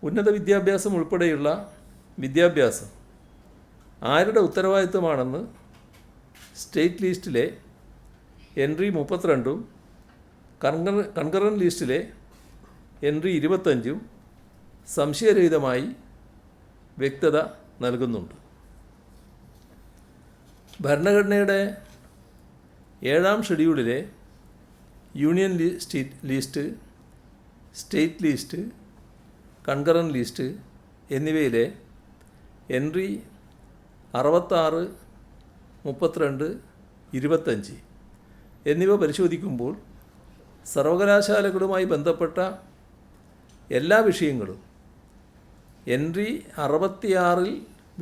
ഉന്നത വിദ്യാഭ്യാസം ഉൾപ്പെടെയുള്ള വിദ്യാഭ്യാസം ആരുടെ ഉത്തരവാദിത്വമാണെന്ന് സ്റ്റേറ്റ് ലിസ്റ്റിലെ എൻട്രി 32 കൺകറൻറ്റ് ലിസ്റ്റിലെ എൻട്രി 25 സംശയരഹിതമായി വ്യക്തത നൽകുന്നുണ്ട്. ഭരണഘടനയുടെ 7-ാം ഷെഡ്യൂളിലെ union list, state list, concurrent list എന്നിവയിലെ എൻട്രി 66, 32, 25 എന്നിവ പരിശോധിക്കുമ്പോൾ സർവകലാശാലകളുമായി ബന്ധപ്പെട്ട എല്ലാ വിഷയങ്ങളും എൻട്രി 66-ൽ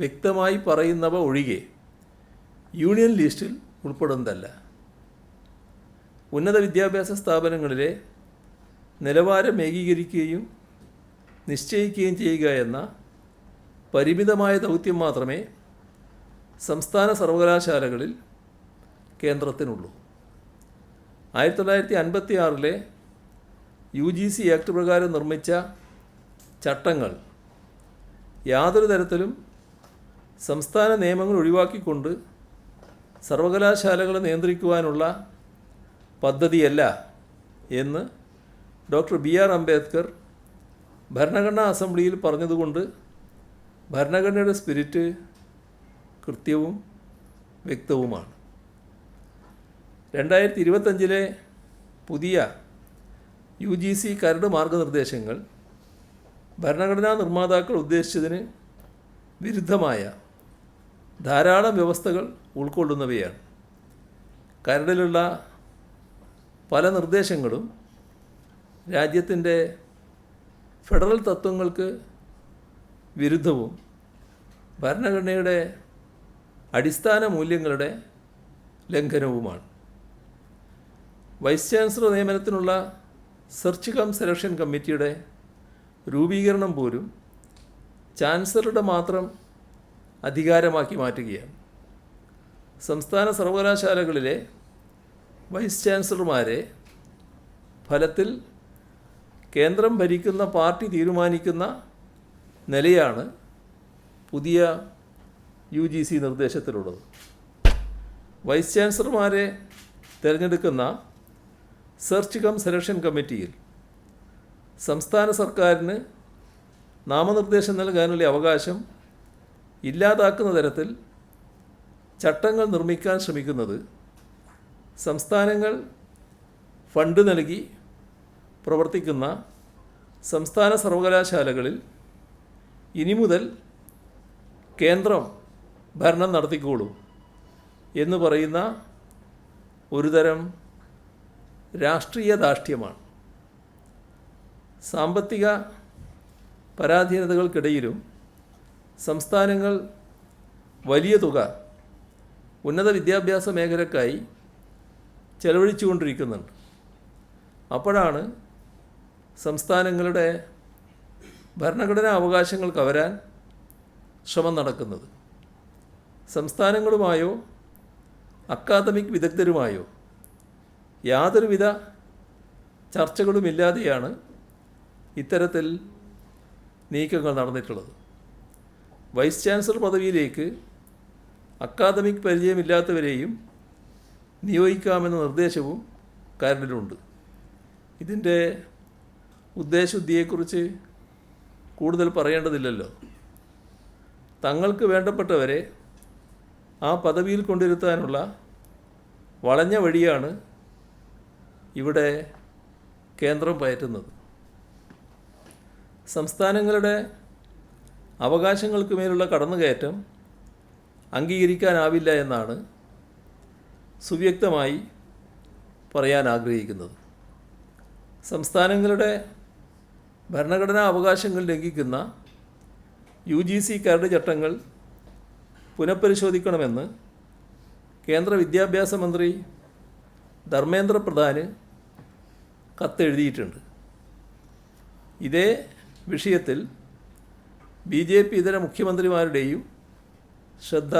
വ്യക്തമായി പറയുന്നവ ഒഴികെ യൂണിയൻ ലിസ്റ്റിൽ ഉൾപ്പെടുന്നതല്ല. ഉന്നത വിദ്യാഭ്യാസ സ്ഥാപനങ്ങളിലെ നിലവാരം ഏകീകരിക്കുകയും നിശ്ചയിക്കുകയും ചെയ്യുക എന്ന പരിമിതമായ ദൗത്യം മാത്രമേ സംസ്ഥാന സർവകലാശാലകളിൽ കേന്ദ്രത്തിനുള്ളൂ. 1956-ലെ UGC ആക്ട് പ്രകാരം നിർമ്മിച്ച ചട്ടങ്ങൾ യാതൊരു തരത്തിലും സംസ്ഥാന നിയമങ്ങൾ ഒഴിവാക്കിക്കൊണ്ട് സർവകലാശാലകളെ നിയന്ത്രിക്കുവാനുള്ള പദ്ധതിയല്ല എന്ന് ഡോക്ടർ BR അംബേദ്കർ ഭരണഘടനാ അസംബ്ലിയിൽ പറഞ്ഞതുകൊണ്ട് ഭരണഘടനയുടെ സ്പിരിറ്റ് കൃത്യവും വ്യക്തവുമാണ്. 2025-ലെ പുതിയ UGC കരട് മാർഗനിർദ്ദേശങ്ങൾ ഭരണഘടനാ നിർമ്മാതാക്കൾ ഉദ്ദേശിച്ചതിന് വിരുദ്ധമായ ധാരാളം വ്യവസ്ഥകൾ ഉൾക്കൊള്ളുന്നവയാണ്. കരടിലുള്ള പല നിർദ്ദേശങ്ങളും രാജ്യത്തിൻ്റെ ഫെഡറൽ തത്വങ്ങൾക്ക് വിരുദ്ധവും ഭരണഘടനയുടെ അടിസ്ഥാന മൂല്യങ്ങളുടെ ലംഘനവുമാണ്. വൈസ് ചാൻസലർ നിയമനത്തിനുള്ള സെർച്ച് കം സെലക്ഷൻ കമ്മിറ്റിയുടെ രൂപീകരണം പോലും ചാൻസലറുടെ മാത്രം അധികാരമാക്കി മാറ്റുകയാണ്. സംസ്ഥാന സർവകലാശാലകളിലെ വൈസ് ചാൻസലർമാരെ ഫലത്തിൽ കേന്ദ്രം ഭരിക്കുന്ന പാർട്ടി തീരുമാനിക്കുന്ന നിലയാണ് പുതിയ UGC നിർദ്ദേശത്തിലുള്ളത്. വൈസ് ചാൻസലർമാരെ തിരഞ്ഞെടുക്കുന്ന സെർച്ച് കം സെലക്ഷൻ കമ്മിറ്റിയിൽ സംസ്ഥാന സർക്കാരിന് നാമനിർദ്ദേശം നൽകാനുള്ള അവകാശം ഇല്ലാതാക്കുന്ന തരത്തിൽ ചട്ടങ്ങൾ നിർമ്മിക്കാൻ ശ്രമിക്കുന്നത് സംസ്ഥാനങ്ങൾ ഫണ്ട് നൽകി പ്രവർത്തിക്കുന്ന സംസ്ഥാന സർവകലാശാലകളിൽ ഇനി മുതൽ കേന്ദ്രം ഭരണം നടത്തിക്കോളൂ എന്ന് പറയുന്ന ഒരുതരം രാഷ്ട്രീയ ധാർഷ്ട്യമാണ്. സാമ്പത്തിക പരാധീനതകൾക്കിടയിലും സംസ്ഥാനങ്ങൾ വലിയ തുക ഉന്നത വിദ്യാഭ്യാസ മേഖലയ്ക്കായി ചെലവഴിച്ചുകൊണ്ടിരിക്കുന്നുണ്ട്. അപ്പോഴാണ് സംസ്ഥാനങ്ങളുടെ ഭരണഘടനാ അവകാശങ്ങൾ കവരാൻ ശ്രമം നടക്കുന്നത്. സംസ്ഥാനങ്ങളുമായോ അക്കാദമിക് വിദഗ്ധരുമായോ യാതൊരുവിധ ചർച്ചകളുമില്ലാതെയാണ് ഇത്തരത്തിൽ നീക്കങ്ങൾ നടന്നിട്ടുള്ളത്. വൈസ് ചാൻസലർ പദവിയിലേക്ക് അക്കാദമിക് പരിചയമില്ലാത്തവരെയും നിയോഗിക്കാമെന്ന നിർദ്ദേശവും കരടിലുണ്ട്. ഇതിൻ്റെ ഉദ്ദേശശുദ്ധിയെക്കുറിച്ച് കൂടുതൽ പറയേണ്ടതില്ലല്ലോ. തങ്ങൾക്ക് വേണ്ടപ്പെട്ടവരെ ആ പദവിയിൽ കൊണ്ടിരുത്താനുള്ള വളഞ്ഞ വഴിയാണ് ഇവിടെ കേന്ദ്രം പയറ്റുന്നത്. സംസ്ഥാനങ്ങളുടെ അവകാശങ്ങൾക്ക് മേലുള്ള കടന്നുകയറ്റം അംഗീകരിക്കാനാവില്ല എന്നാണ് സുവ്യക്തമായി പറയാൻ ആഗ്രഹിക്കുന്നത്. സംസ്ഥാനങ്ങളുടെ ഭരണഘടനാ അവകാശങ്ങൾ ലംഘിക്കുന്ന UGC കരട് ചട്ടങ്ങൾ പുനഃപരിശോധിക്കണമെന്ന് കേന്ദ്ര വിദ്യാഭ്യാസ മന്ത്രി ധർമ്മേന്ദ്ര പ്രധാന് കത്തെഴുതിയിട്ടുണ്ട്. ഇതേ വിഷയത്തിൽ BJP ഇതര മുഖ്യമന്ത്രിമാരുടെയും ശ്രദ്ധ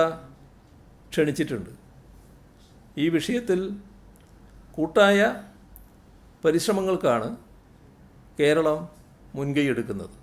ക്ഷണിച്ചിട്ടുണ്ട്. ഈ വിഷയത്തിൽ കൂട്ടായ പരിശ്രമങ്ങൾക്കാണ് കേരളം മുൻകൈയെടുക്കുന്നത്.